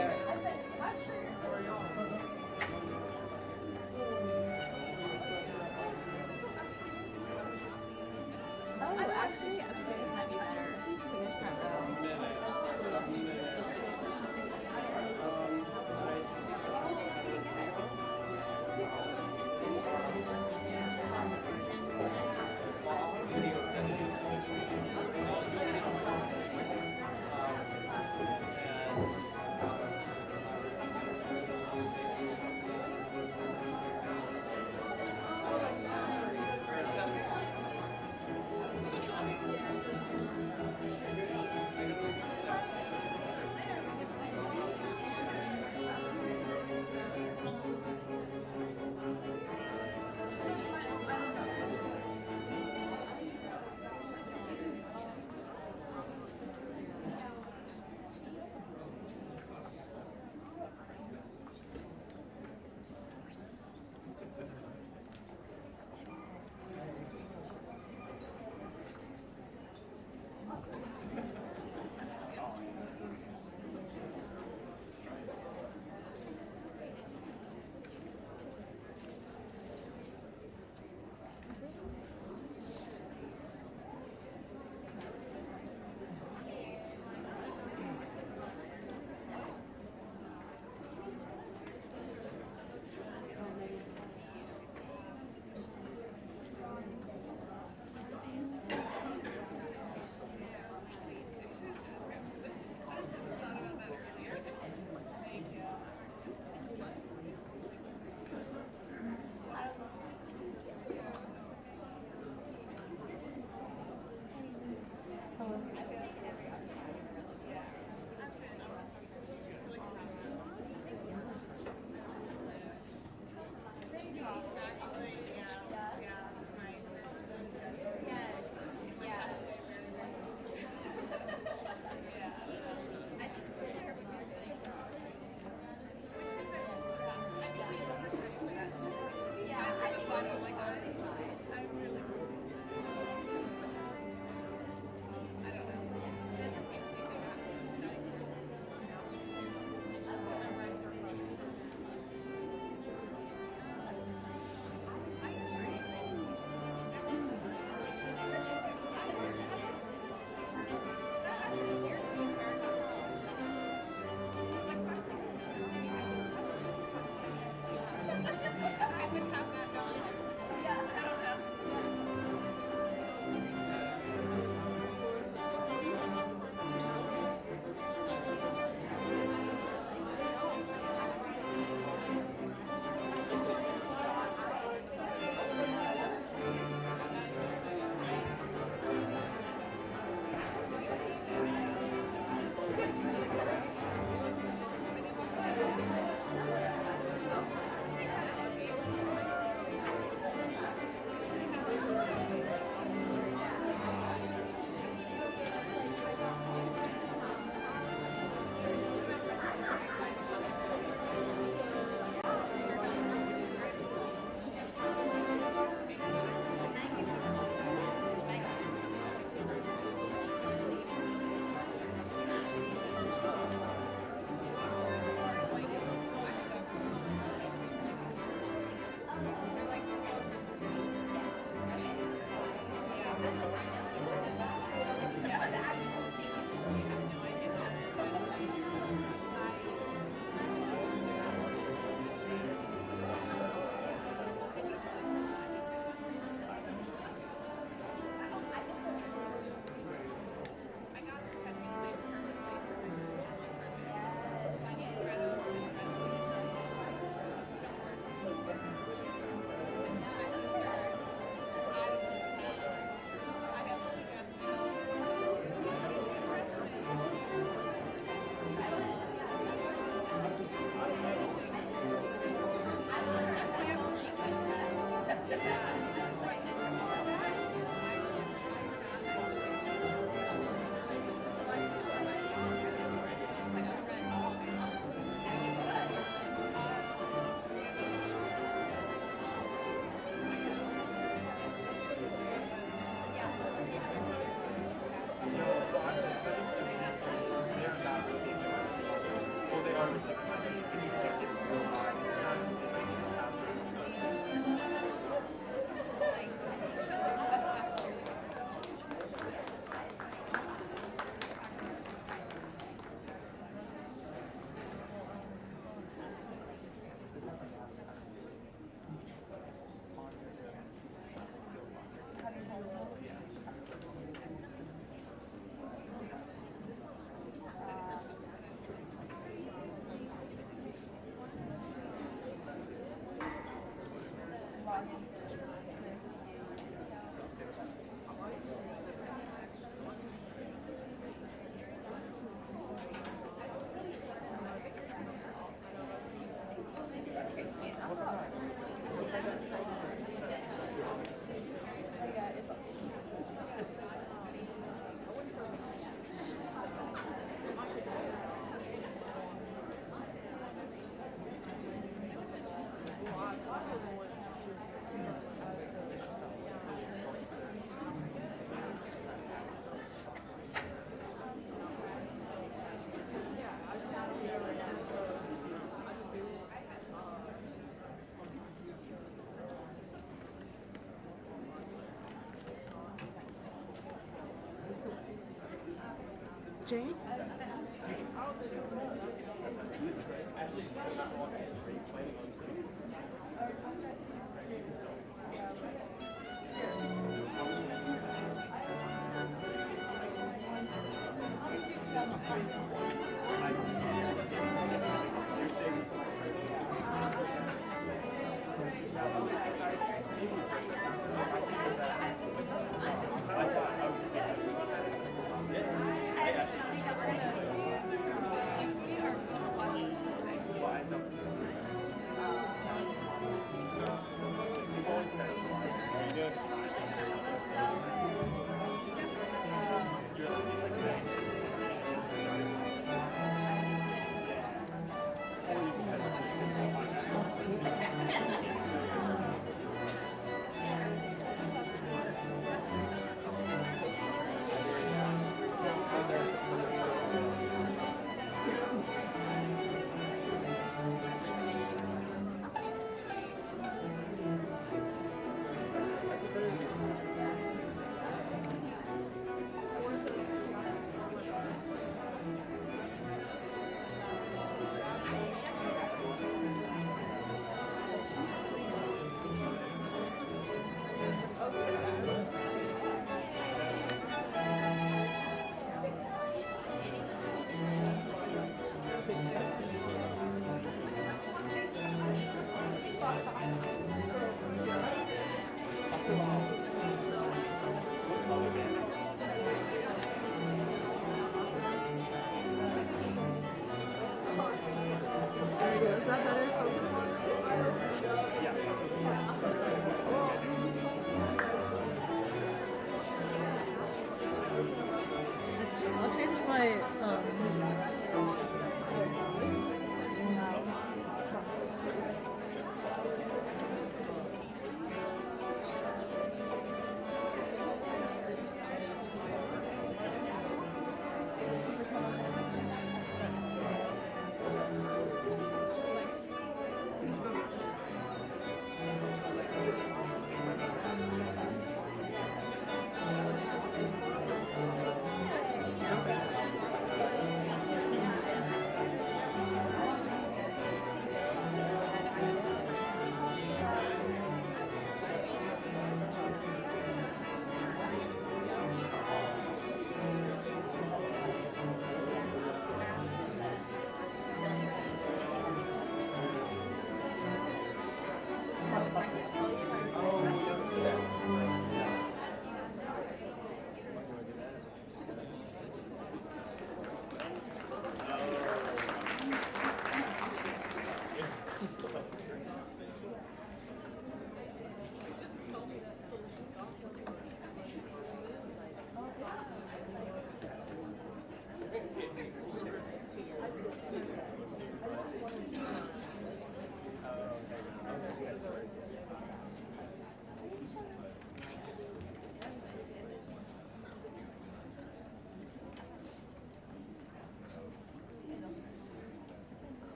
Oh, actually, upstairs might be better. We just front row. Well, they are James? Is that better? I'll change my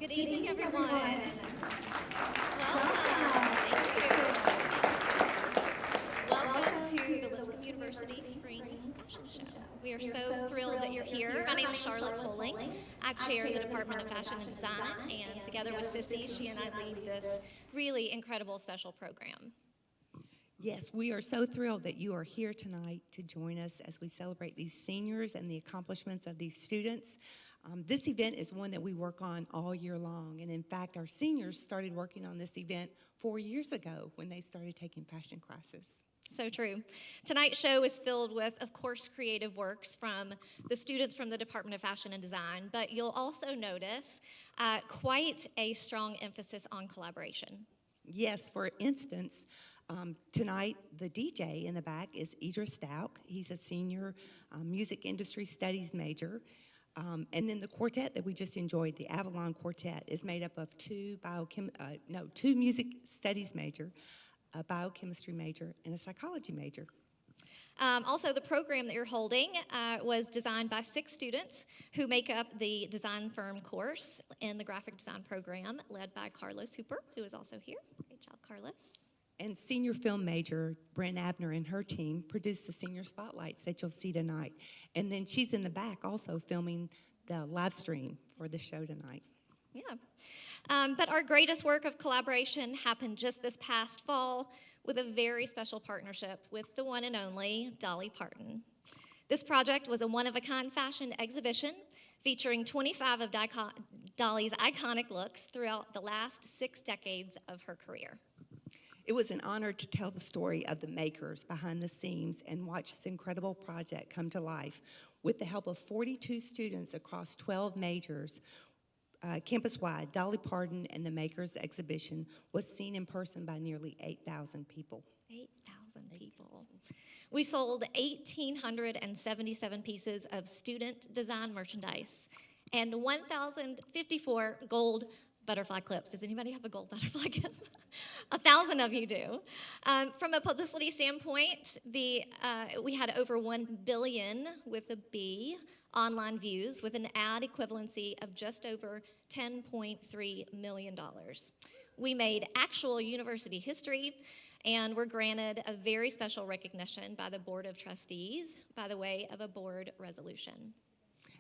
Good evening, everyone. Welcome. Thank you. Welcome to the Lipscomb University Spring Fashion Show. We are so thrilled that you're here. My name is Charlotte Poling. I chair the Department of Fashion and Design, and together with Sissy, she and I lead this really incredible special program. Yes, we are so thrilled that you are here tonight to join us as we celebrate these seniors and the accomplishments of these students. This event is one that we work on all year long, and in fact, our seniors started working on this event 4 years ago when they started taking fashion classes. So true. Tonight's show is filled with, of course, creative works from the students from the Department of Fashion and Design, but you'll also notice quite a strong emphasis on collaboration. Yes, for instance, tonight the DJ in the back is Idris Stout. He's a senior music industry studies major. And then the quartet that we just enjoyed, the Avalon Quartet, is made up of two music studies major, a biochemistry major, and a psychology major. Also, the program that you're holding was designed by 6 students who make up the design firm course in the graphic design program, led by Carlos Hooper, who is also here. Great job, Carlos. And senior film major Brent Abner and her team produced the senior spotlights that you'll see tonight. And then she's in the back also filming the live stream for the show tonight. Yeah. But our greatest work of collaboration happened just this past fall with a very special partnership with the one and only Dolly Parton. This project was a one-of-a-kind fashion exhibition featuring 25 of Dolly's iconic looks throughout the last 6 decades of her career. It was an honor to tell the story of the makers behind the scenes and watch this incredible project come to life. With the help of 42 students across 12 majors, campus-wide, Dolly Parton and the Makers exhibition was seen in person by nearly 8,000 people. 8,000 people. We sold 1,877 pieces of student design merchandise and 1,054 gold butterfly clips. Does anybody have a gold butterfly clip? 1,000 of you do. From a publicity standpoint, we had over 1 billion with a B online views with an ad equivalency of just over $10.3 million. We made actual university history and were granted a very special recognition by the Board of Trustees by the way of a board resolution.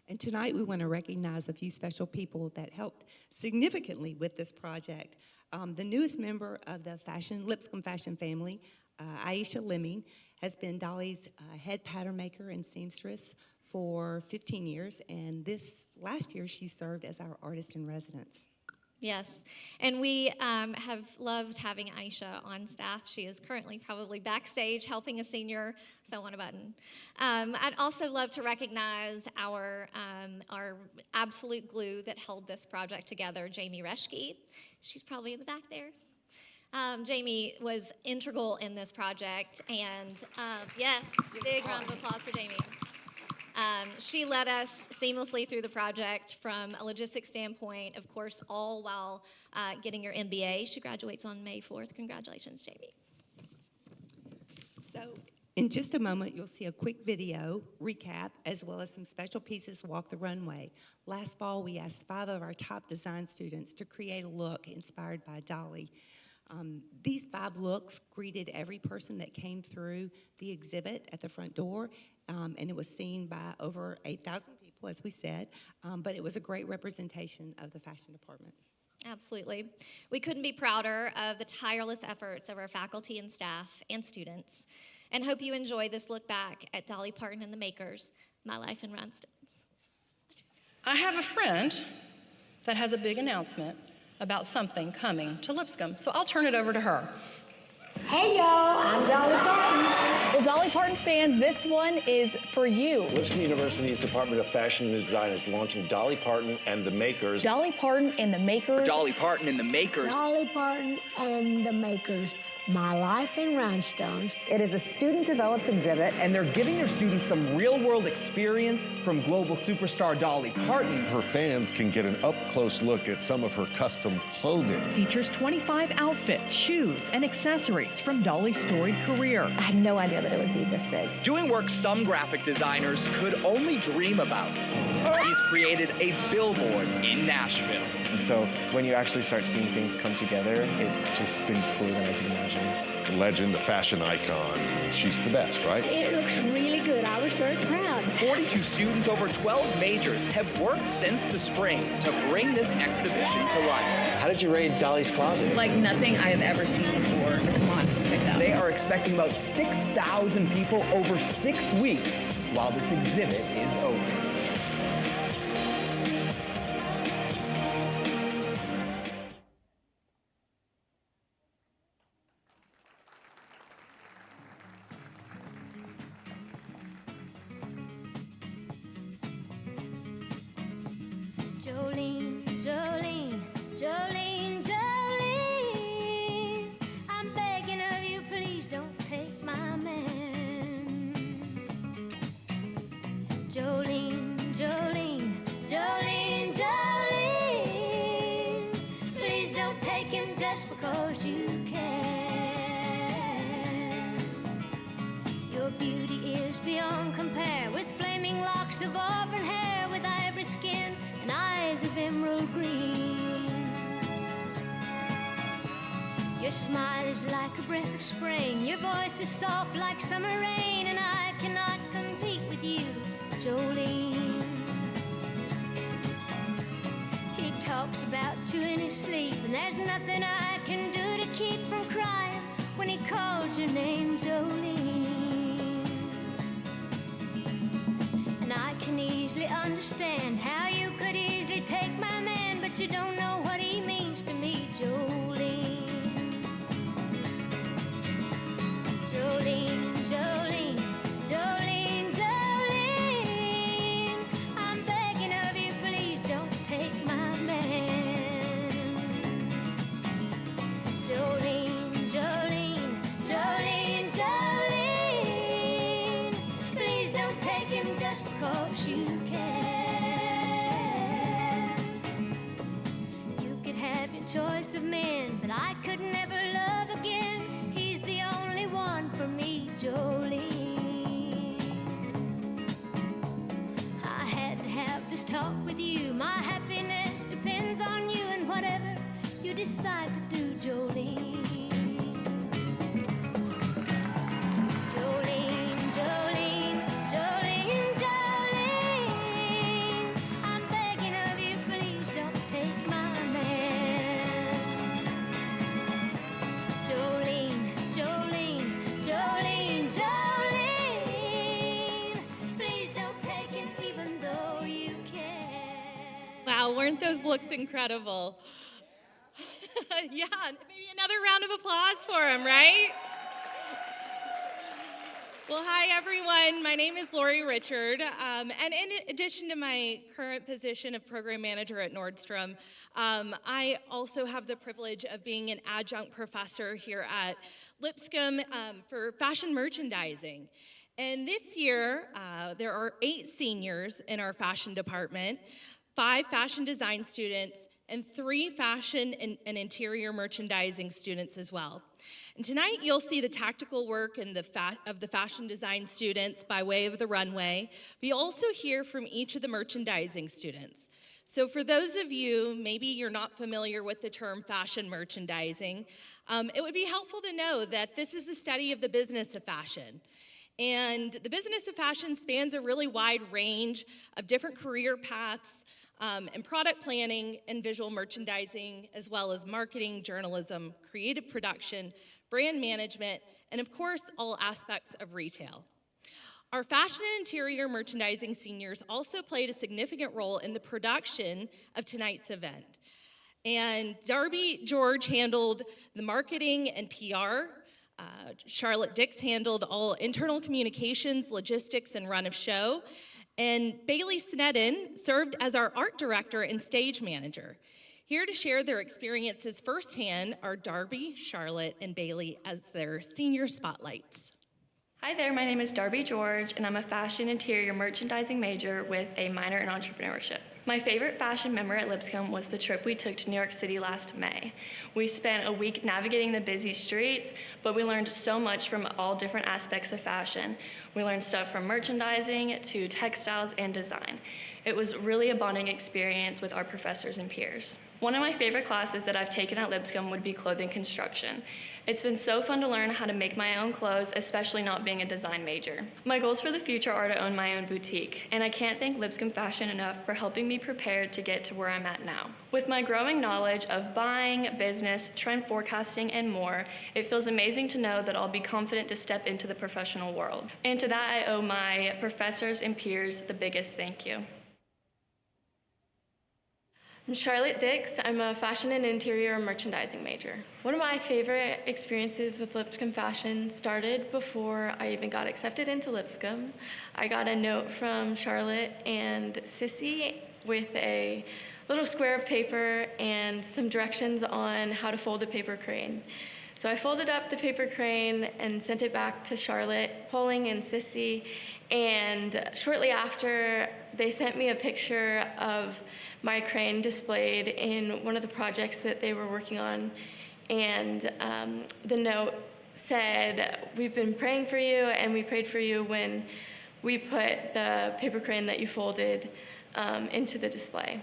And tonight we want to recognize a few special people that helped significantly with this project. The newest member of the Lipscomb fashion family, Aisha Lemming, has been Dolly's head pattern maker and seamstress for 15 years, and this last year she served as our artist in residence. Yes, and we have loved having Aisha on staff. She is currently probably backstage helping a senior sew on a button. I'd also love to recognize our absolute glue that held this project together, Jamie Reschke. She's probably in the back there. Jamie was integral in this project, and yes, big round of applause for Jamie. She led us seamlessly through the project from a logistics standpoint, of course, all while getting your MBA. She graduates on May 4th. Congratulations, Jamie. So in just a moment, you'll see a quick video recap as well as some special pieces walk the runway. Last fall, we asked 5 of our top design students to create a look inspired by Dolly. These 5 looks greeted every person that came through the exhibit at the front door, and it was seen by over 8,000 people, as we said, but it was a great representation of the fashion department. Absolutely. We couldn't be prouder of the tireless efforts of our faculty and staff and students, and hope you enjoy this look back at Dolly Parton and the Makers, My Life in Rhinestones. I have a friend that has a big announcement about something coming to Lipscomb, so I'll turn it over to her. Hey y'all, I'm Dolly Parton. Well, Dolly Parton fans, this one is for you. Lipscomb University's Department of Fashion and Design is launching Dolly Parton and the Makers. Dolly Parton and the Makers. Dolly Parton and the Makers. Dolly Parton and the Makers, My Life in Rhinestones. It is a student-developed exhibit, And they're giving their students some real-world experience from global superstar Dolly Parton. Her fans can get an up-close look at some of her custom clothing. Features 25 outfits, shoes, and accessories from Dolly's storied career. I had no idea that it would be this big. Doing work some graphic designers could only dream about. He's created a billboard in Nashville. And so when you actually start seeing things come together, it's just been cooler than I could imagine. The legend, the fashion icon. She's the best, right? It looks really good. I was very proud. 42 students over 12 majors have worked since the spring to bring this exhibition to life. How did you raid Dolly's closet? Like nothing I have ever seen before. Come on, check that out. They are expecting about 6,000 people over 6 weeks while this exhibit is open. Jolene, Jolene, Jolene, Jolene, I'm begging of you, please don't take my man. Jolene, Jolene, Jolene, Jolene, please don't take him just because you can. Your beauty is beyond compare, with flaming locks of auburn hair, with ivory skin and eyes of emerald green. Your smile is like a breath of spring, your voice is soft like summer rain, and I cannot compete with you, Jolene. He talks about you in his sleep, and there's nothing I can do to keep from crying when he calls your name, Jolene. And I can easily understand how you could easily take my man, but you don't know what he means to me, Jolene. Jolene, Jolene, Jolene, Jolene, I'm begging of you, please don't take my man. Jolene, Jolene, Jolene, Jolene, please don't take him just because you can. You could have your choice of men, but I could never love again. He's the only one for me, Jolene. I had to have this talk with you. My happiness depends on you, and whatever you decide to do, Jolene. Jolene, Jolene, Jolene, Jolene, I'm begging of you, please don't take my man. Jolene, Jolene, Jolene, Jolene, please don't take him even though you can. Wow, weren't those looks incredible? Yeah, maybe another round of applause for him, right? Well, hi, everyone. My name is Lori Richard, and in addition to my current position of program manager at Nordstrom, I also have the privilege of being an adjunct professor here at Lipscomb for fashion merchandising. And this year, there are 8 seniors in our fashion department, 5 fashion design students, and 3 fashion and interior merchandising students as well. And tonight you'll see the tactical work of the fashion design students by way of the runway, but you'll also hear from each of the merchandising students. So for those of you, maybe you're not familiar with the term fashion merchandising, it would be helpful to know that this is the study of the business of fashion. And the business of fashion spans a really wide range of different career paths, and product planning and visual merchandising, as well as marketing, journalism, creative production, brand management, and of course, all aspects of retail. Our fashion and interior merchandising seniors also played a significant role in the production of tonight's event. And Darby George handled the marketing and PR. Charlotte Dix handled all internal communications, logistics, and run of show. And Bailey Snedden served as our art director and stage manager. Here to share their experiences firsthand are Darby, Charlotte, and Bailey as their senior spotlights. Hi there, my name is Darby George, and I'm a fashion interior merchandising major with a minor in entrepreneurship. My favorite fashion memory at Lipscomb was the trip we took to New York City last May. We spent a week navigating the busy streets, but we learned so much from all different aspects of fashion. We learned stuff from merchandising to textiles and design. It was really a bonding experience with our professors and peers. One of my favorite classes that I've taken at Lipscomb would be clothing construction. It's been so fun to learn how to make my own clothes, especially not being a design major. My goals for the future are to own my own boutique, and I can't thank Lipscomb Fashion enough for helping me prepare to get to where I'm at now. With my growing knowledge of buying, business, trend forecasting, and more, it feels amazing to know that I'll be confident to step into the professional world. And to that, I owe my professors and peers the biggest thank you. I'm Charlotte Dix. I'm a fashion and interior merchandising major. One of my favorite experiences with Lipscomb Fashion started before I even got accepted into Lipscomb. I got a note from Charlotte and Sissy with a little square of paper and some directions on how to fold a paper crane. So I folded up the paper crane and sent it back to Charlotte, Poling, and Sissy, and shortly after, they sent me a picture of my crane displayed in one of the projects that they were working on. And the note said, "We've been praying for you, and we prayed for you when we put the paper crane that you folded into the display."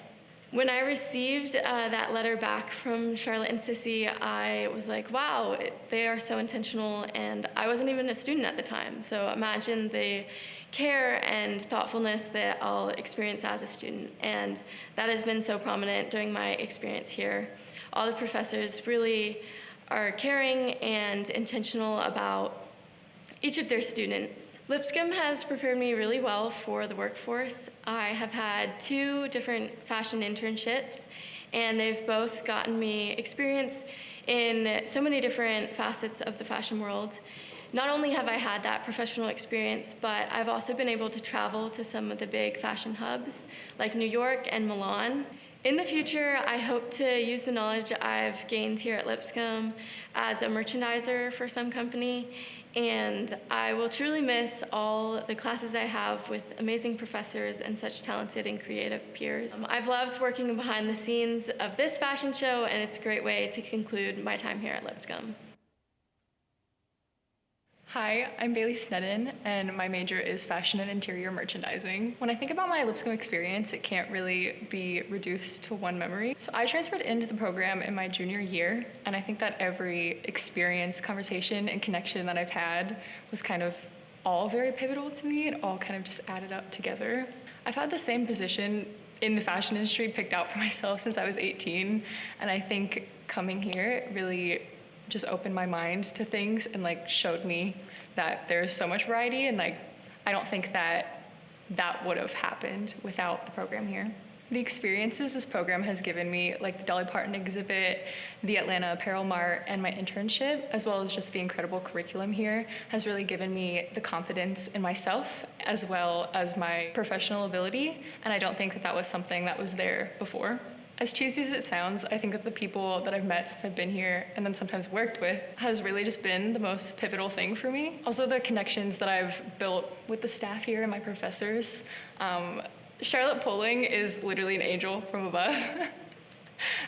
When I received that letter back from Charlotte and Sissy, I was like, wow, they are so intentional, and I wasn't even a student at the time. So imagine the care and thoughtfulness that I'll experience as a student, and that has been so prominent during my experience here. All the professors really are caring and intentional about each of their students. Lipscomb has prepared me really well for the workforce. I have had 2 different fashion internships, and they've both gotten me experience in so many different facets of the fashion world. Not only have I had that professional experience, but I've also been able to travel to some of the big fashion hubs like New York and Milan. In the future, I hope to use the knowledge I've gained here at Lipscomb as a merchandiser for some company, and I will truly miss all the classes I have with amazing professors and such talented and creative peers. I've loved working behind the scenes of this fashion show, and it's a great way to conclude my time here at Lipscomb. Hi, I'm Bailey Snedden, and my major is fashion and interior merchandising. When I think about my Lipscomb experience, it can't really be reduced to one memory. So I transferred into the program in my junior year, and I think that every experience, conversation, and connection that I've had was kind of all very pivotal to me. It all kind of just added up together. I've had the same position in the fashion industry picked out for myself since I was 18, and I think coming here really just opened my mind to things and showed me that there's so much variety, and I don't think that would have happened without the program here. The experiences this program has given me, like the Dolly Parton exhibit, the Atlanta Apparel Mart, and my internship, as well as just the incredible curriculum here, has really given me the confidence in myself as well as my professional ability, and I don't think that was something that was there before. As cheesy as it sounds, I think that the people that I've met since I've been here and then sometimes worked with has really just been the most pivotal thing for me. Also, the connections that I've built with the staff here and my professors. Charlotte Poling is literally an angel from above.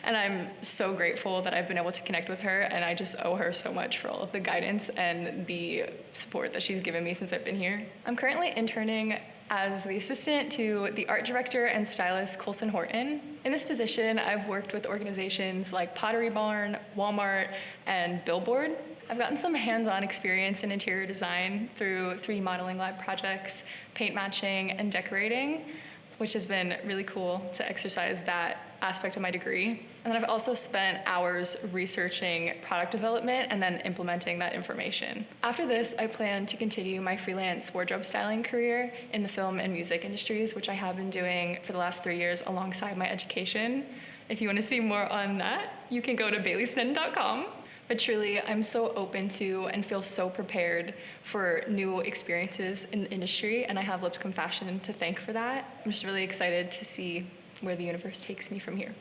And I'm so grateful that I've been able to connect with her, and I just owe her so much for all of the guidance and the support that she's given me since I've been here. I'm currently interning as the assistant to the art director and stylist Colson Horton. In this position, I've worked with organizations like Pottery Barn, Walmart, and Billboard. I've gotten some hands-on experience in interior design through 3D modeling lab projects, paint matching, and decorating, which has been really cool to exercise that aspect of my degree. And then I've also spent hours researching product development and then implementing that information. After this, I plan to continue my freelance wardrobe styling career in the film and music industries, which I have been doing for the last 3 years alongside my education. If you want to see more on that, you can go to baileysnedden.com. But truly, I'm so open to and feel so prepared for new experiences in the industry, and I have Lipscomb Fashion to thank for that. I'm just really excited to see where the universe takes me from here.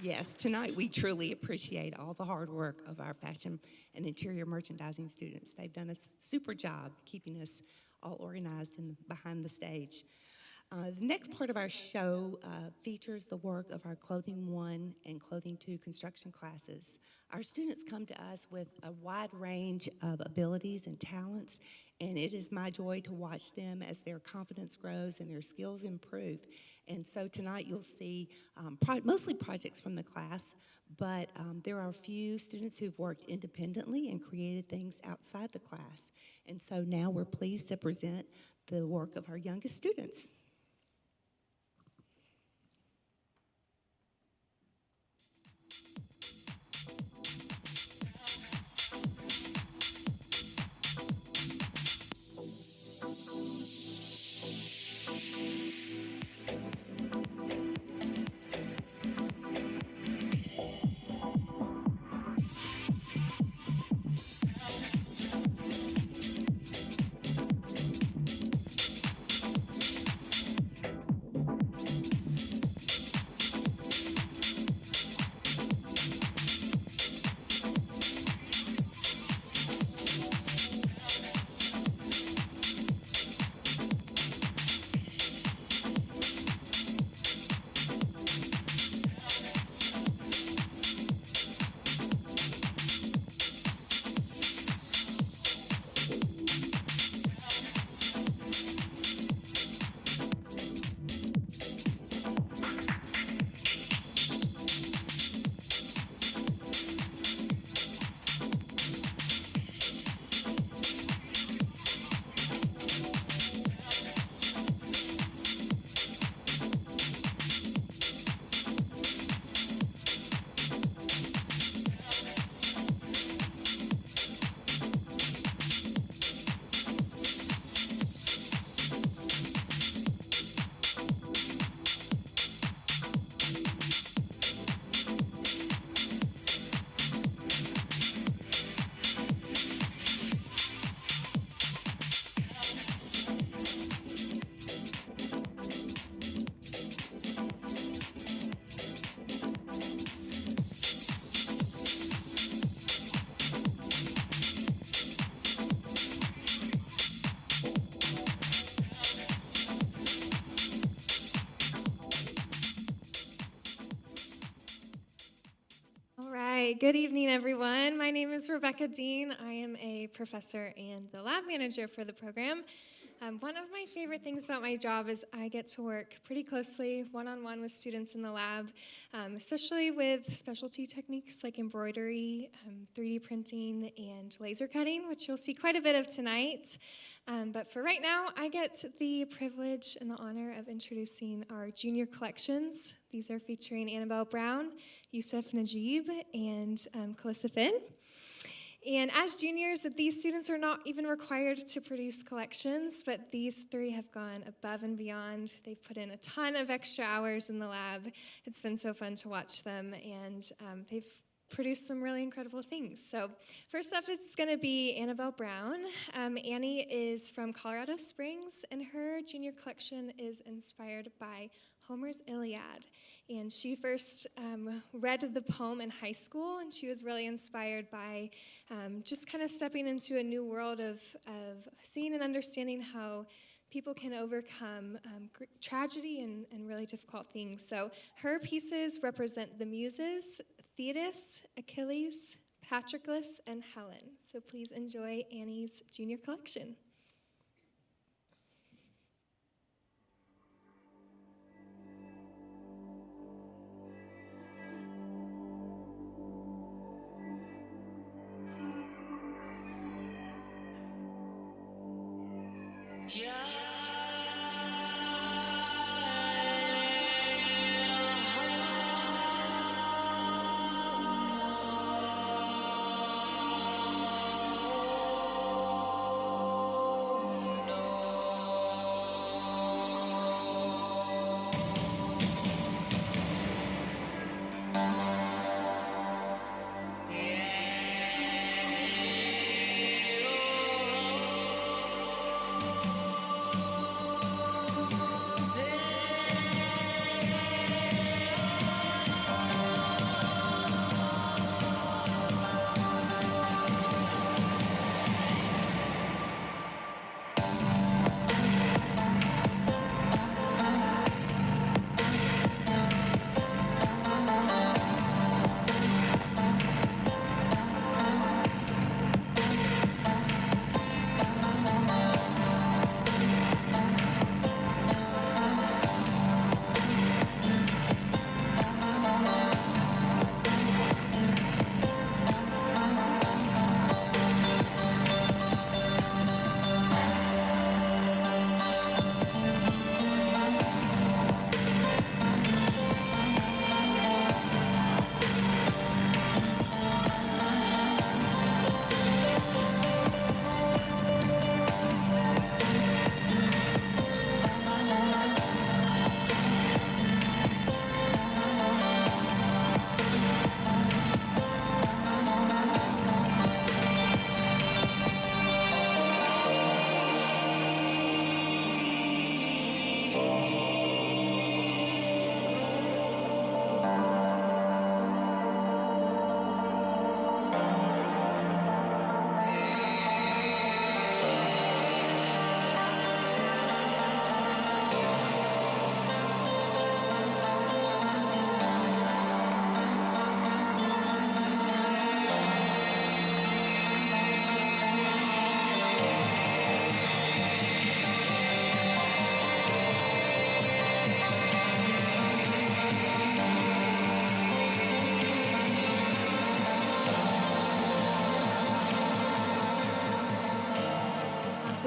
Yes, tonight we truly appreciate all the hard work of our fashion and interior merchandising students. They've done a super job keeping us all organized and behind the stage. The next part of our show features the work of our Clothing 1 and Clothing 2 construction classes. Our students come to us with a wide range of abilities and talents, and it is my joy to watch them as their confidence grows and their skills improve. And so tonight you'll see mostly projects from the class, but there are a few students who've worked independently and created things outside the class. And so now we're pleased to present the work of our youngest students. Good evening, everyone. My name is Rebecca Dean. I am a professor and the lab manager for the program. One of my favorite things about my job is I get to work pretty closely one-on-one with students in the lab, especially with specialty techniques like embroidery, 3D printing, and laser cutting, which you'll see quite a bit of tonight. But for right now, I get the privilege and the honor of introducing our junior collections. These are featuring Annabelle Brown, Yusuf Najib, and Calissa Finn. And as juniors, these students are not even required to produce collections, but these three have gone above and beyond. They've put in a ton of extra hours in the lab. It's been so fun to watch them, and they've produced some really incredible things. So first up, it's going to be Annabelle Brown. Annie is from Colorado Springs, and her junior collection is inspired by Homer's Iliad. And she first read the poem in high school, and she was really inspired by just kind of stepping into a new world of seeing and understanding how people can overcome tragedy and really difficult things. So her pieces represent the Muses, Thetis, Achilles, Patroclus, and Helen. So please enjoy Annie's junior collection.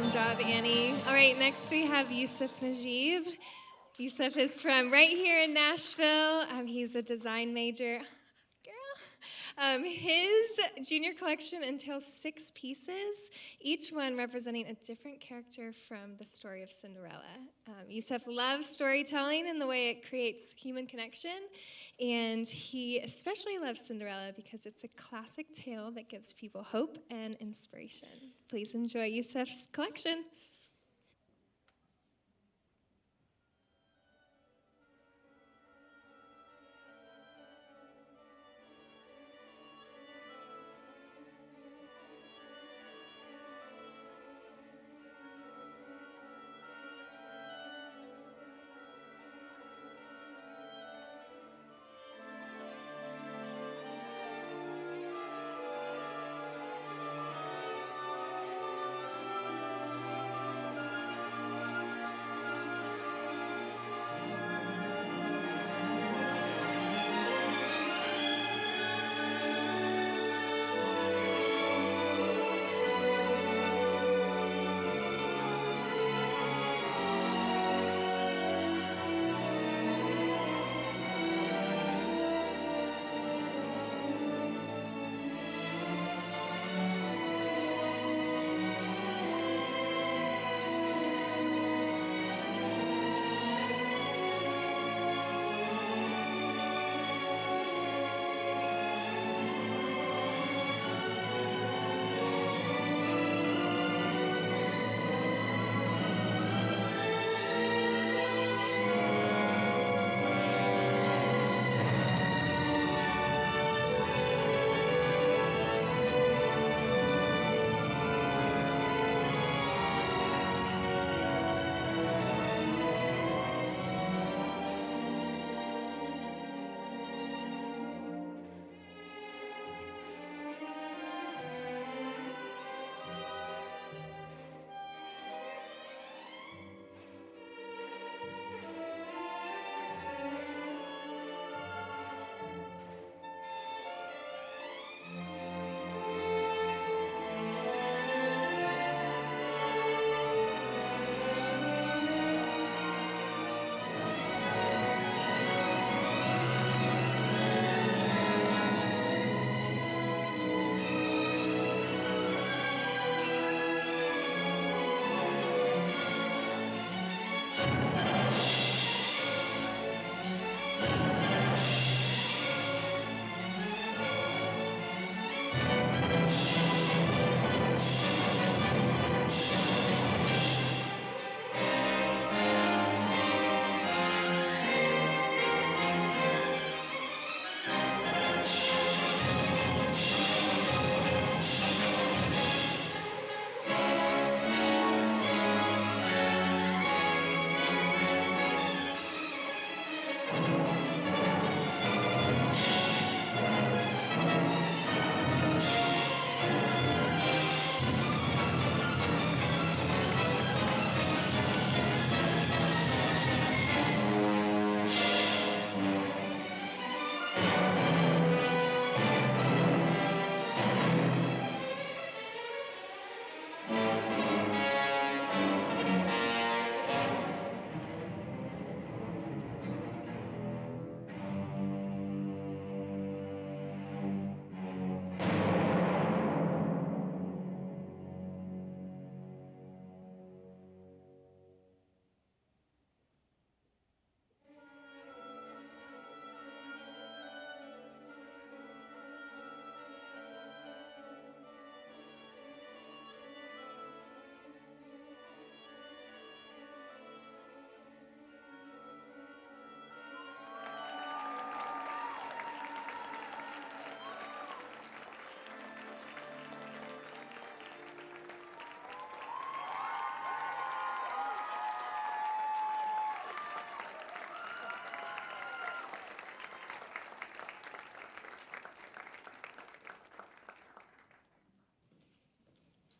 Awesome job, Annie. All right, next we have Yusuf Najib. Yusuf is from right here in Nashville. He's a design major. His junior collection entails 6 pieces, each one representing a different character from the story of Cinderella. Yusuf loves storytelling and the way it creates human connection, and he especially loves Cinderella because it's a classic tale that gives people hope and inspiration. Please enjoy Yusuf's collection.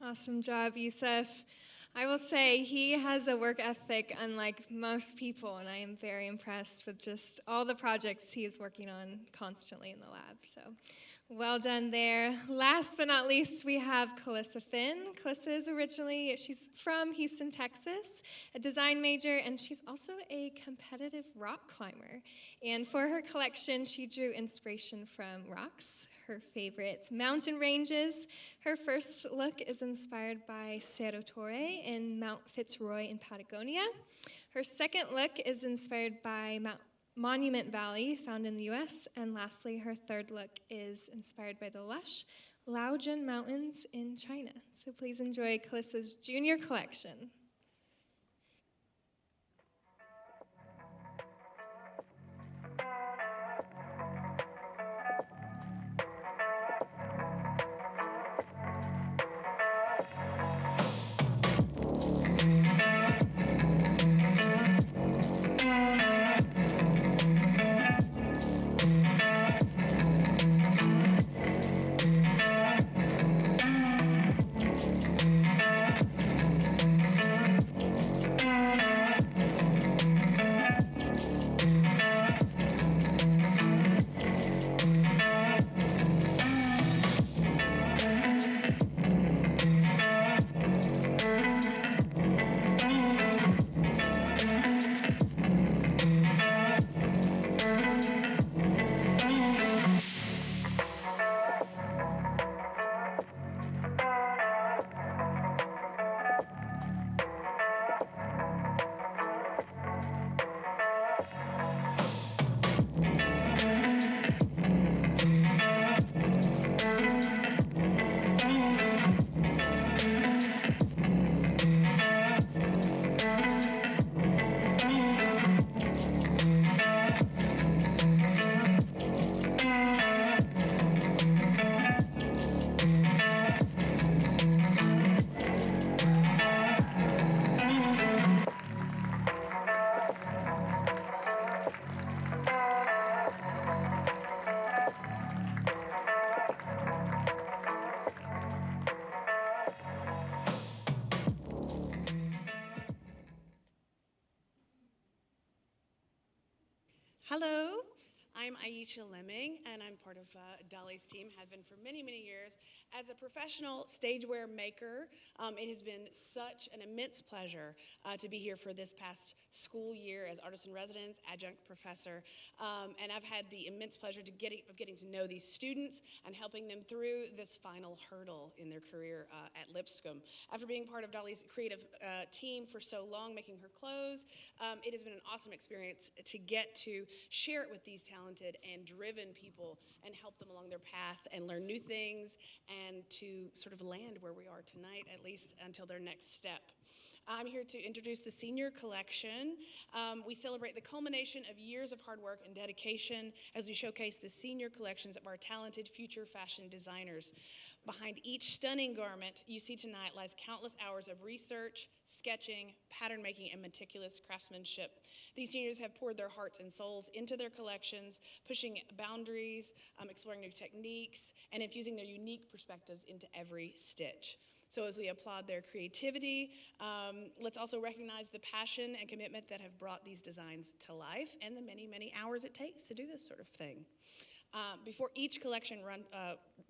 Awesome job, Yusuf. I will say he has a work ethic unlike most people, and I am very impressed with just all the projects he is working on constantly in the lab. So Well done there. Last but not least, we have Calissa Finn. Calissa she's from Houston, Texas, a design major, and she's also a competitive rock climber. And for her collection, she drew inspiration from rocks, her favorite mountain ranges. Her first look is inspired by Cerro Torre in Mount Fitzroy in Patagonia. Her second look is inspired by Monument Valley, found in the U.S., and lastly, her third look is inspired by the lush Laojian Mountains in China. So please enjoy Calissa's junior collection. Hello, I'm Aisha Lemming, and I'm part of Dolly's team, have been for many, many years. As a professional stageware maker, it has been such an immense pleasure to be here for this past school year as artist-in-residence, adjunct professor, and I've had the immense pleasure of getting to know these students and helping them through this final hurdle in their career at Lipscomb. After being part of Dolly's creative team for so long, making her clothes, it has been an awesome experience to get to share it with these talented and driven people and help them along their path and learn new things and to sort of land where we are tonight, at least until their next step. I'm here to introduce the senior collection. We celebrate the culmination of years of hard work and dedication as we showcase the senior collections of our talented future fashion designers. Behind each stunning garment you see tonight lies countless hours of research, sketching, pattern making, and meticulous craftsmanship. These seniors have poured their hearts and souls into their collections, pushing boundaries, exploring new techniques, and infusing their unique perspectives into every stitch. So as we applaud their creativity, let's also recognize the passion and commitment that have brought these designs to life and the many, many hours it takes to do this sort of thing. Before each collection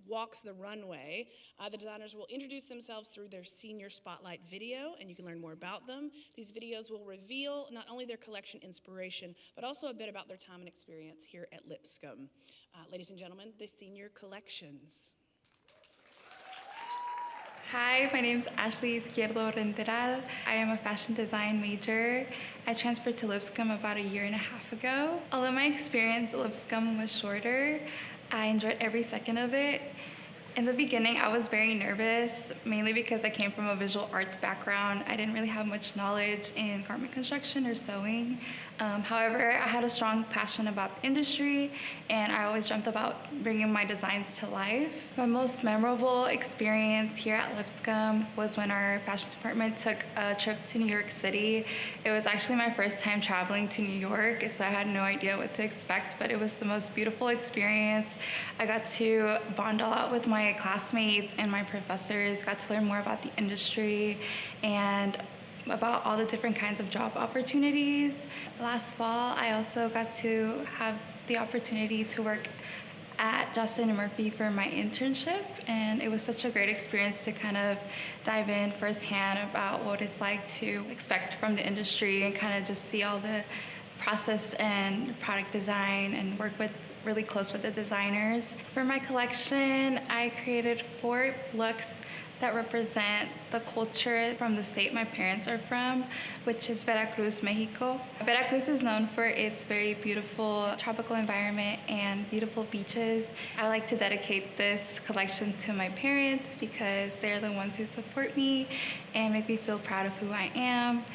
walks the runway, the designers will introduce themselves through their senior spotlight video, and you can learn more about them. These videos will reveal not only their collection inspiration, but also a bit about their time and experience here at Lipscomb. Ladies and gentlemen, the senior collections. Hi, my name is Ashley Izquierdo Renteral. I am a fashion design major. I transferred to Lipscomb about 1.5 years ago. Although my experience at Lipscomb was shorter, I enjoyed every second of it. In the beginning, I was very nervous, mainly because I came from a visual arts background. I didn't really have much knowledge in garment construction or sewing. However, I had a strong passion about the industry, and I always dreamt about bringing my designs to life. My most memorable experience here at Lipscomb was when our fashion department took a trip to New York City. It was actually my first time traveling to New York, so I had no idea what to expect, but it was the most beautiful experience. I got to bond a lot with my classmates and my professors, got to learn more about the industry and about all the different kinds of job opportunities. Last fall, I also got to have the opportunity to work at Jocelyn & Murphy for my internship, and it was such a great experience to kind of dive in firsthand about what it's like to expect from the industry and kind of just see all the process and product design and work with really close with the designers. For my collection, I created 4 looks that represent the culture from the state my parents are from, which is Veracruz, Mexico. Veracruz is known for its very beautiful tropical environment and beautiful beaches. I like to dedicate this collection to my parents because they're the ones who support me and make me feel proud of who I am.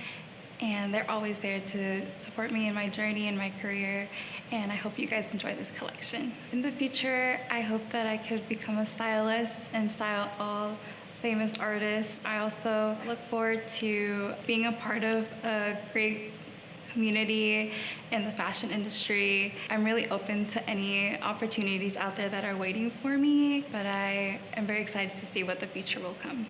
And they're always there to support me in my journey and my career. And I hope you guys enjoy this collection. In the future, I hope that I could become a stylist and style all famous artists. I also look forward to being a part of a great community in the fashion industry. I'm really open to any opportunities out there that are waiting for me, but I am very excited to see what the future will come.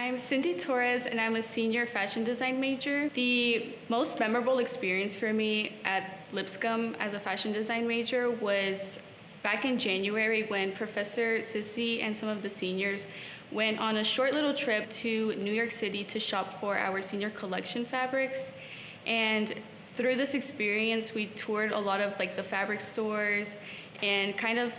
I'm Cindy Torres, and I'm a senior fashion design major. The most memorable experience for me at Lipscomb as a fashion design major was back in January when Professor Sissy and some of the seniors went on a short little trip to New York City to shop for our senior collection fabrics. And through this experience, we toured a lot of like the fabric stores and kind of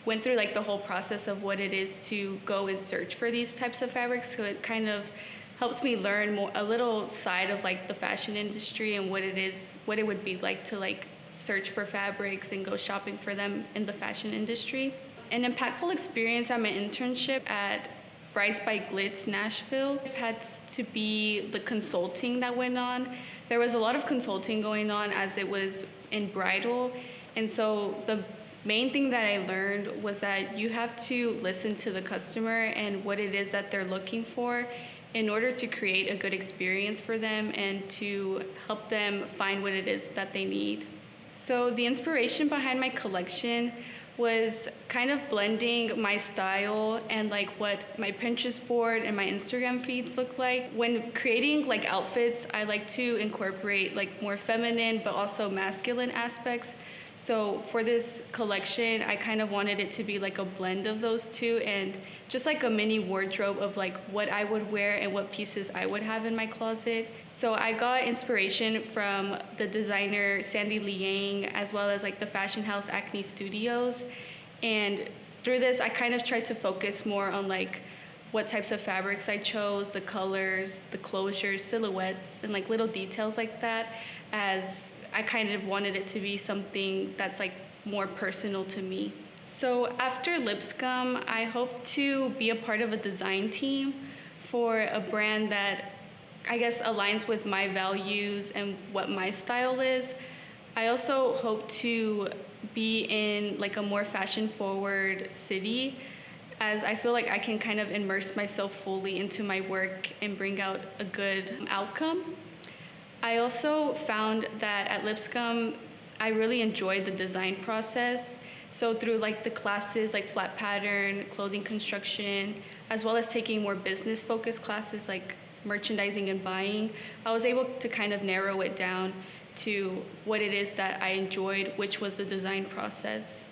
went through like the whole process of what it is to go and search for these types of fabrics. So it kind of helped me learn more, a little side of like the fashion industry and what it would be like to like search for fabrics and go shopping for them in the fashion industry. An impactful experience at my internship at Brides by Glitz, Nashville, had to be the consulting that went on. There was a lot of consulting going on as it was in bridal, and so the main thing that I learned was that you have to listen to the customer and what it is that they're looking for in order to create a good experience for them and to help them find what it is that they need. So the inspiration behind my collection was kind of blending my style and like what my Pinterest board and my Instagram feeds look like. When creating like outfits, I like to incorporate like more feminine but also masculine aspects. So for this collection, I kind of wanted it to be like a blend of those two and just like a mini wardrobe of like what I would wear and what pieces I would have in my closet. So I got inspiration from the designer Sandy Liang as well as like the fashion house Acne Studios. And through this, I kind of tried to focus more on like what types of fabrics I chose, the colors, the closures, silhouettes, and like little details like that, as I kind of wanted it to be something that's like more personal to me. So after Lipscomb, I hope to be a part of a design team for a brand that I guess aligns with my values and what my style is. I also hope to be in like a more fashion forward city, as I feel like I can kind of immerse myself fully into my work and bring out a good outcome. I also found that at Lipscomb, I really enjoyed the design process. So through like the classes like flat pattern, clothing construction, as well as taking more business focused classes like merchandising and buying, I was able to kind of narrow it down to what it is that I enjoyed, which was the design process.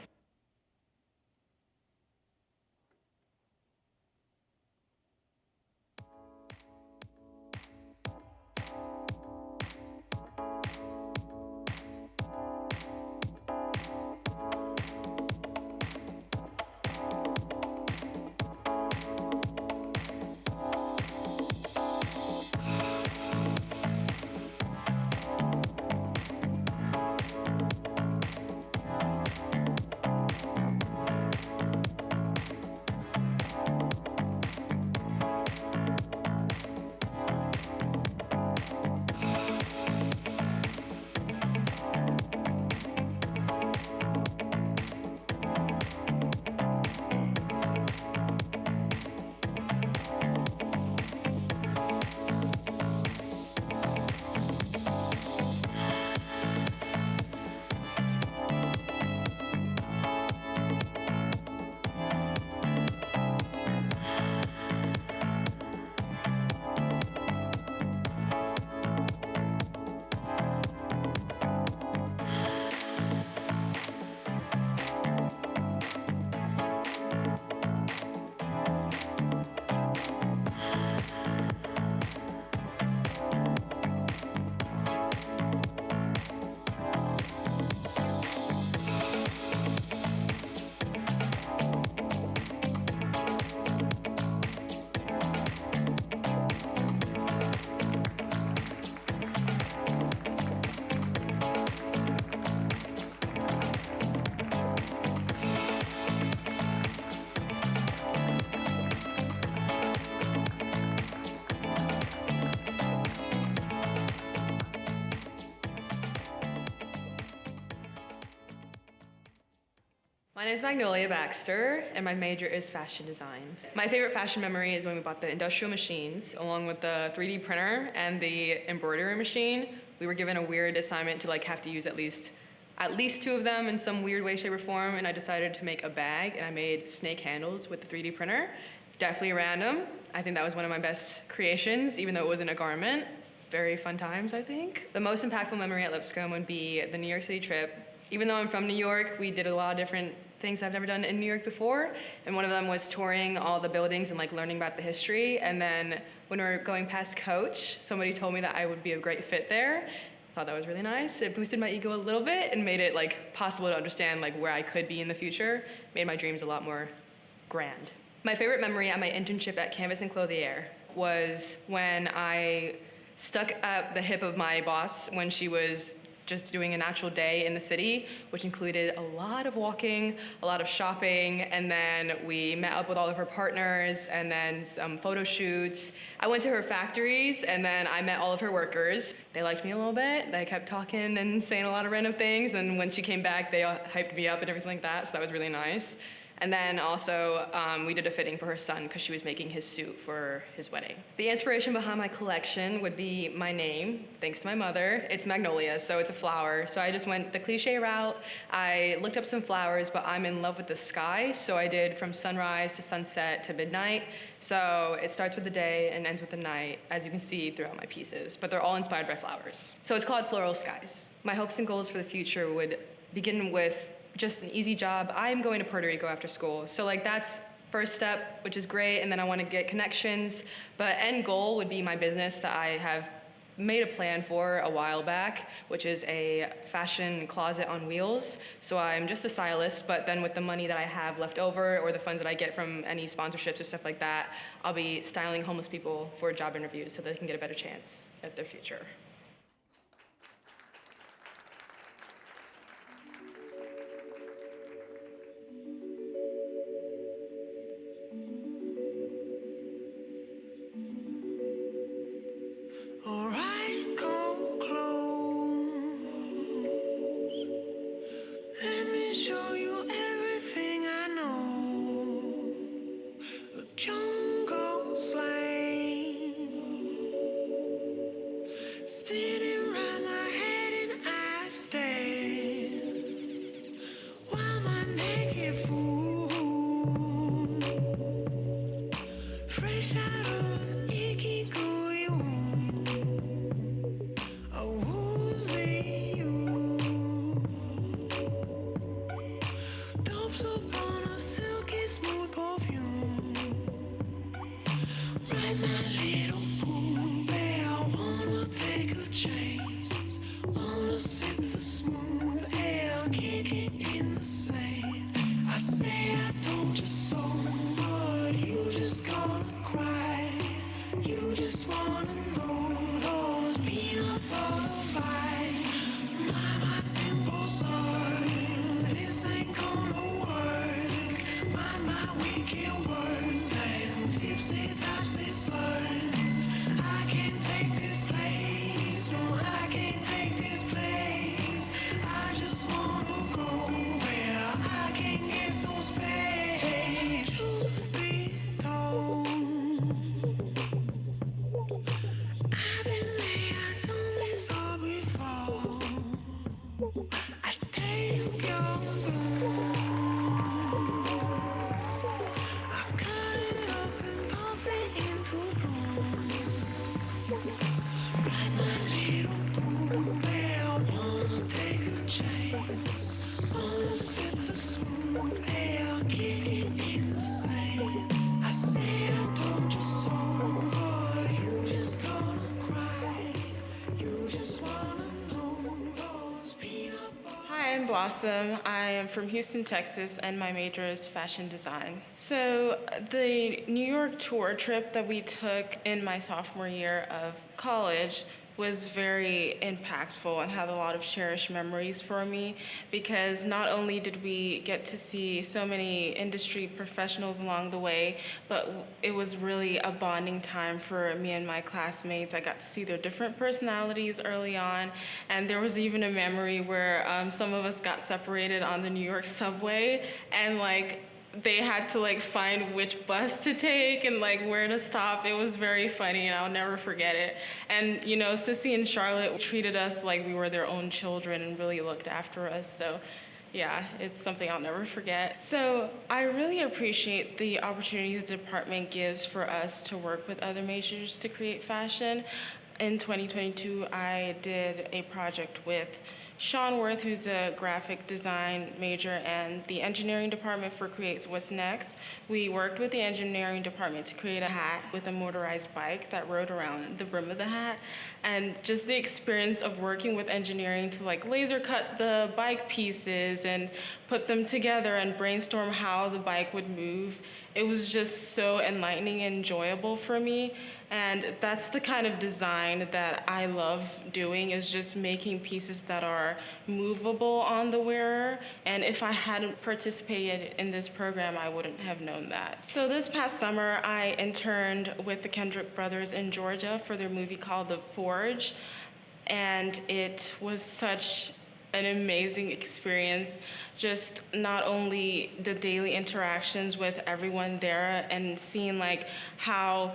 My name is Magnolia Baxter, and my major is fashion design. My favorite fashion memory is when we bought the industrial machines, along with the 3D printer and the embroidery machine. We were given a weird assignment to have to use at least two of them in some weird way, shape, or form, and I decided to make a bag, and I made snake handles with the 3D printer. Definitely random. I think that was one of my best creations, even though it wasn't a garment. Very fun times, I think. The most impactful memory at Lipscomb would be the New York City trip. Even though I'm from New York, we did a lot of different things I've never done in New York before, and one of them was touring all the buildings and like learning about the history. And then when we were going past Coach, somebody told me that I would be a great fit there. I thought that was really nice. It boosted my ego a little bit and made it like possible to understand like where I could be in the future. Made my dreams a lot more grand. My favorite memory at my internship at Canvas and Clothier was when I stuck at the hip of my boss when she was just doing a natural day in the city, which included a lot of walking, a lot of shopping, and then we met up with all of her partners, and then some photo shoots. I went to her factories, and then I met all of her workers. They liked me a little bit. They kept talking and saying a lot of random things, and when she came back, they hyped me up and everything like that, so that was really nice. And then also, we did a fitting for her son because she was making his suit for his wedding. The inspiration behind my collection would be my name, thanks to my mother. It's magnolia, so it's a flower. So I just went the cliche route. I looked up some flowers, but I'm in love with the sky, so I did from sunrise to sunset to midnight. So it starts with the day and ends with the night, as you can see throughout my pieces, but they're all inspired by flowers. So it's called Floral Skies. My hopes and goals for the future would begin with just an easy job. I'm going to Puerto Rico after school. So like that's first step, which is great, and then I want to get connections. But end goal would be my business that I have made a plan for a while back, which is a fashion closet on wheels. So I'm just a stylist, but then with the money that I have left over or the funds that I get from any sponsorships or stuff like that, I'll be styling homeless people for job interviews so they can get a better chance at their future. Alright, come close. Let me show you everything I know. A jungle slide, spinning round my head and I stare while my naked fool, fresh out of an icky gooey womb. Upon a silky smooth perfume, right, my little boo, I wanna take a chance, wanna sip the smooth air, kick it in the sand. I say I told you so, but you just gonna cry. You just wanna know those peanut butter vibes. My simple son, this ain't gonna my wicked words and tipsy-topsy slurs. I can't take this place, no, I can't take this place. I just wanna go where I can get some space. Truth be told, I've been there, done this all before. I take your bloom, cut it up and puff it into bloom. Right, my little boo, I wanna take a chance, wanna sip the smooth air, kick it in the sand. I said I told you so, but you just gonna cry. You just wanna know those peanut butter. Hi, I'm Blossom. I am from Houston, Texas, and my major is fashion design. So the New York tour trip that we took in my sophomore year of college was very impactful and had a lot of cherished memories for me, because not only did we get to see so many industry professionals along the way, but it was really a bonding time for me and my classmates. I got to see their different personalities early on, and there was even a memory where some of us got separated on the New York subway, and they had to find which bus to take and where to stop. It was very funny, and I'll never forget it. And Sissy and Charlotte treated us like we were their own children and really looked after us. So yeah, it's something I'll never forget. So I really appreciate the opportunities the department gives for us to work with other majors to create fashion. In 2022, I did a project with Sean Worth, who's a graphic design major, and the engineering department for Creates What's Next. We worked with the engineering department to create a hat with a motorized bike that rode around the brim of the hat. And just the experience of working with engineering to like laser cut the bike pieces and put them together and brainstorm how the bike would move. It was just so enlightening and enjoyable for me. And that's the kind of design that I love doing, is just making pieces that are movable on the wearer. And if I hadn't participated in this program, I wouldn't have known that. So this past summer, I interned with the Kendrick brothers in Georgia for their movie called The Forge. And it was such an amazing experience, just not only the daily interactions with everyone there and seeing like how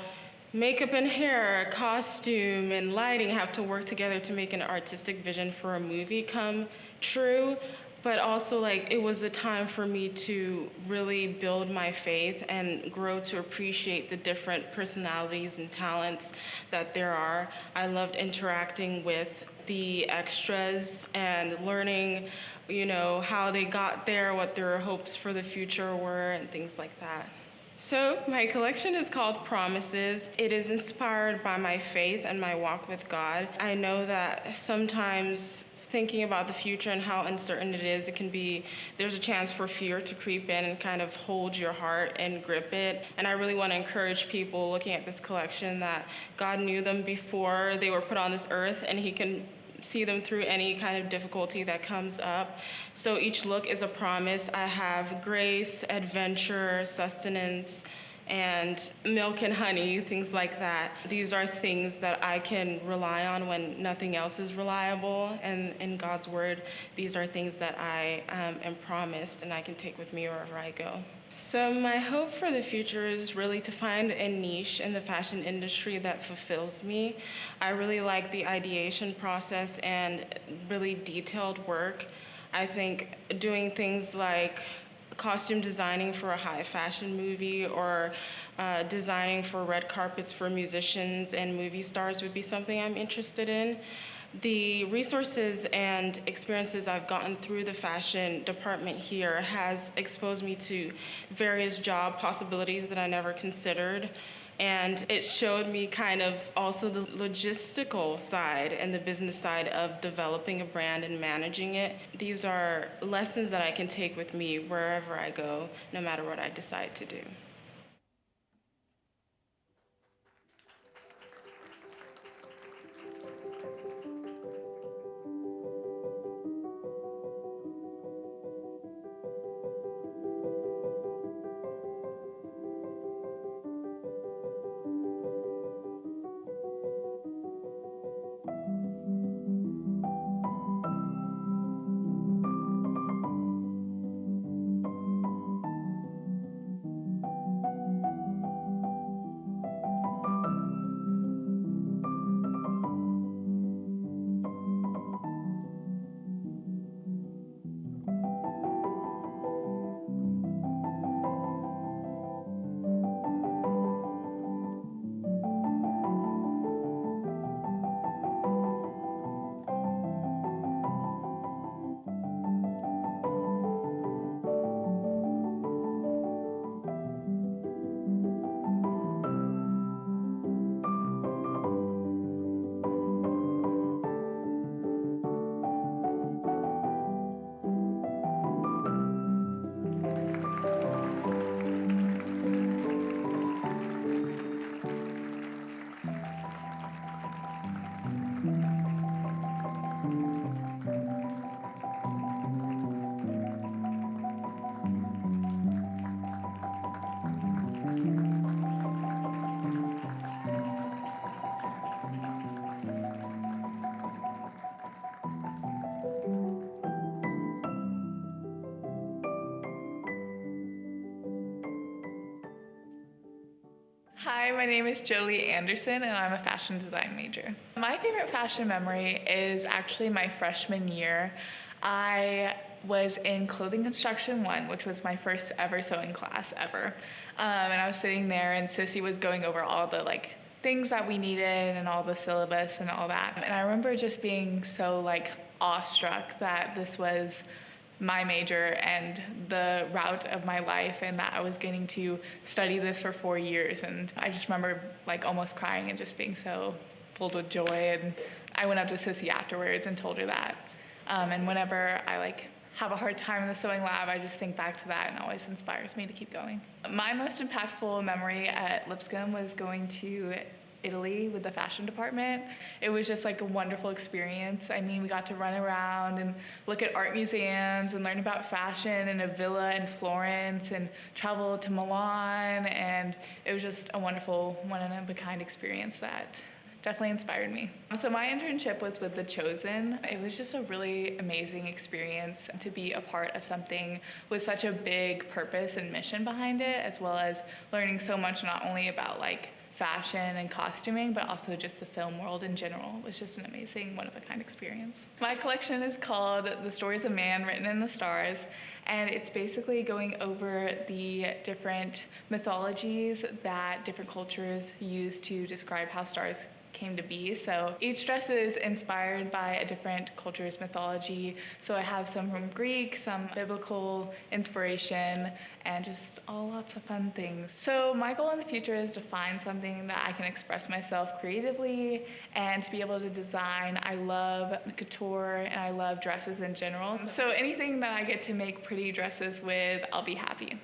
makeup and hair, costume, and lighting have to work together to make an artistic vision for a movie come true. But also, like, it was a time for me to really build my faith and grow to appreciate the different personalities and talents that there are. I loved interacting with the extras and learning, you know, how they got there, what their hopes for the future were, and things like that. So my collection is called Promises. It is inspired by my faith and my walk with God. I know that sometimes thinking about the future and how uncertain it is, there's a chance for fear to creep in and kind of hold your heart and grip it. And I really want to encourage people looking at this collection that God knew them before they were put on this earth, and He can see them through any kind of difficulty that comes up. So each look is a promise. I have grace, adventure, sustenance, and milk and honey, things like that. These are things that I can rely on when nothing else is reliable. And in God's word, these are things that I am promised and I can take with me wherever I go. So my hope for the future is really to find a niche in the fashion industry that fulfills me. I really like the ideation process and really detailed work. I think doing things like costume designing for a high fashion movie or designing for red carpets for musicians and movie stars would be something I'm interested in. The resources and experiences I've gotten through the fashion department here has exposed me to various job possibilities that I never considered. And it showed me kind of also the logistical side and the business side of developing a brand and managing it. These are lessons that I can take with me wherever I go, no matter what I decide to do. Hi, my name is Jolie Anderson, and I'm a fashion design major. My favorite fashion memory is actually my freshman year. I was in Clothing Construction 1, which was my first ever sewing class ever. And I was sitting there and Sissy was going over all the things that we needed and all the syllabus and all that. And I remember just being so awestruck that this was my major and the route of my life, and that I was getting to study this for 4 years. And I just remember almost crying and just being so filled with joy. And I went up to Sissy afterwards and told her that. And whenever I have a hard time in the sewing lab, I just think back to that, and it always inspires me to keep going. My most impactful memory at Lipscomb was going to Italy with the fashion department. It was just a wonderful experience. I mean, we got to run around and look at art museums and learn about fashion in a villa in Florence and travel to Milan, and it was just a wonderful, one-of-a-kind experience that definitely inspired me. So my internship was with The Chosen. It was just a really amazing experience to be a part of something with such a big purpose and mission behind it, as well as learning so much not only about fashion and costuming, but also just the film world in general. It was just an amazing, one-of-a-kind experience. My collection is called The Stories of Man Written in the Stars, and it's basically going over the different mythologies that different cultures use to describe how stars came to be. So each dress is inspired by a different culture's mythology. So I have some from Greek, some biblical inspiration, and just lots of fun things. So my goal in the future is to find something that I can express myself creatively and to be able to design. I love couture and I love dresses in general. So anything that I get to make pretty dresses with, I'll be happy.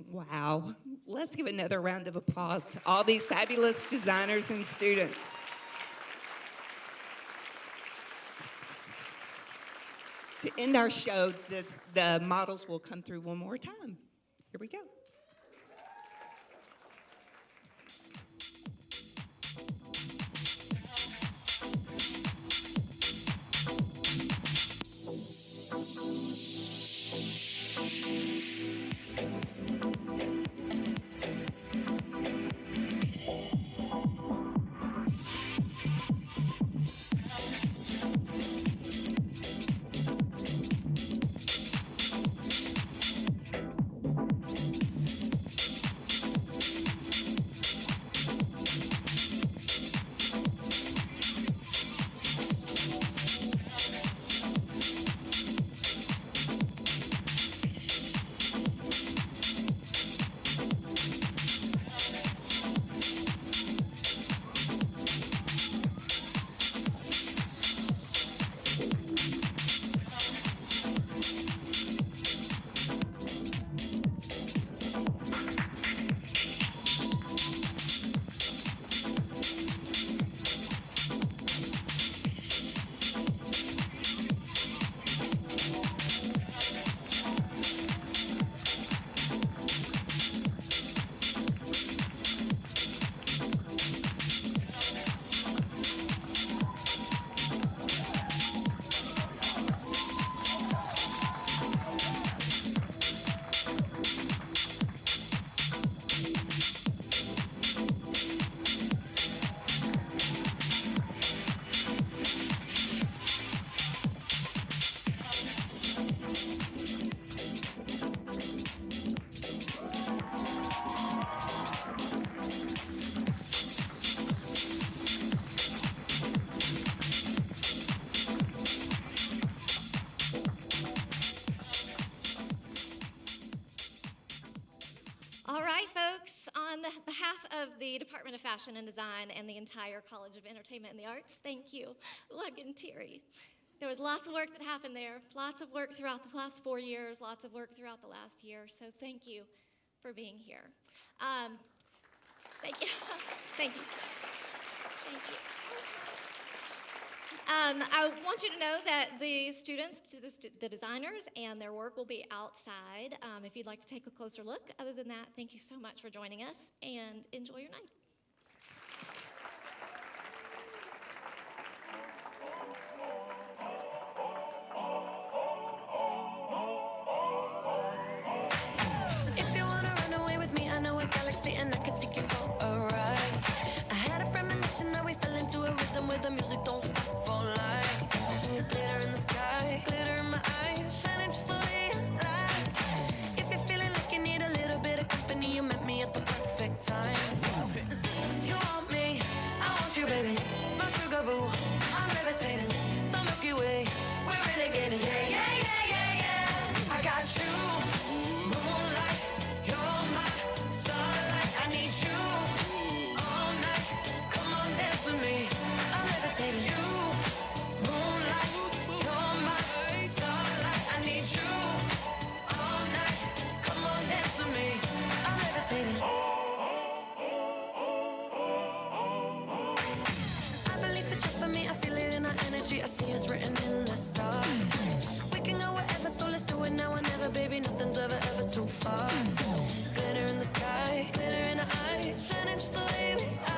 Wow. Let's give another round of applause to all these fabulous designers and students. To end our show, the models will come through one more time. Here we go. All right, folks, on behalf of the Department of Fashion and Design and the entire College of Entertainment and the Arts, thank you. Look and Terry. There was lots of work that happened there, lots of work throughout the last 4 years, lots of work throughout the last year, so thank you for being here. Thank you. Thank you. Thank you. I want you to know that the students, the designers, and their work will be outside if you'd like to take a closer look. Other than that, thank you so much for joining us, and enjoy your night. If you wanna run away with me, I know a galaxy and I can take you for a ride. I had a premonition that we fell into a rhythm where the music don't stop for life. Glitter in the sky, glitter in my eyes, shining just the way I like. If you're feeling like you need a little bit of company, you met me at the perfect time. You want me, I want you, baby. My sugar boo, I'm levitating. The Milky Way, we're renegading. Yeah, yeah, yeah, yeah, yeah. I got you, moonlight. You're my starlight. I need you all night. Come on, dance with me. I'm levitating. You, moonlight. You're my starlight. I need you all night. Come on, dance with me. I'm levitating. I believe that you're for me. I feel it in our energy. I see it's written in the stars. We can go wherever, so let's do it now or never, baby. Nothing's ever too far. Glitter in the sky, glitter in our eyes, shining just the way we are.